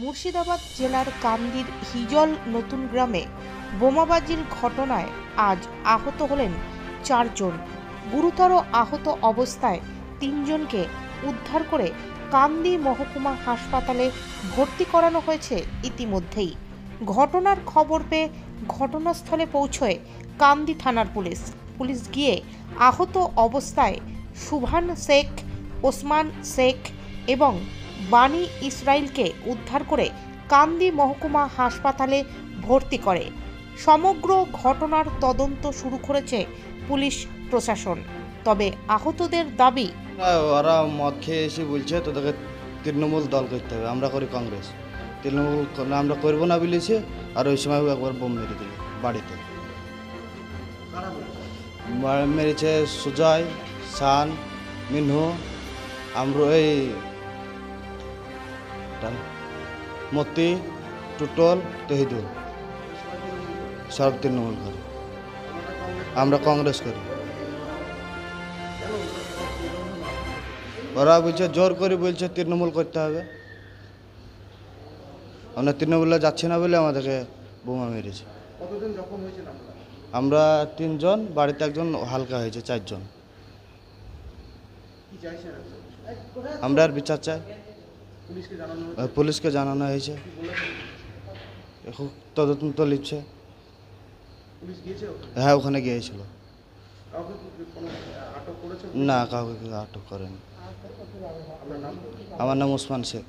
মুর্শিদাবাদ জেলার কান্দির হিজল নতুন গ্রামে বোমাবাজির ঘটনায় আজ আহত হলেন 4 জন। গুরুতর আহত অবস্থায় 3 জনকে উদ্ধার করে কান্দি মহকুমা হাসপাতালে ভর্তি করানো হয়েছে। ইতিমধ্যেই ঘটনার খবর পেয়ে ঘটনাস্থলে পৌঁছয় কান্দি থানার পুলিশ গিয়ে আহত অবস্থায় সুভান শেখ, ওসমান শেখ এবং বানি ইসরাইলকে উদ্ধার করে কান্দি মহকুমা হাসপাতালে ভর্তি করে। সমগ্র ঘটনার তদন্ত শুরু করেছে পুলিশ প্রশাসন। তবে আহতদের দাবি, ওরা মদ খেয়ে এসে বলছে তোদেরকে তৃণমূল দল করতে হবে, আমরা করি কংগ্রেস। তৃণমূল আমরা করবো না বলেছে, আর ওই সময় একবার বোম মেরে দিল বাড়িতে। মেরেছে সুজয়, শান, মিনহু, আমরা এই মতি, টুটল, তহিদুল সব তৃণমূল করে, আমরা কংগ্রেস করি। ওরা বলছে জোর করে বলছে তৃণমূল করতে হবে, আমরা তৃণমূলে যাচ্ছি না বলে আমাদেরকে বোমা মেরেছে। আমরা 3 জন, বাড়িতে একজন হালকা হয়েছে, 4 জন। আমরা আর বিচার চাই, পুলিশকে জানানো হয়েছে, এখন তদন্ত লিখছে। হ্যাঁ, ওখানে গিয়েছিল। না, কাউকে আটক করেনি। আমার নাম ওসমান শেখ।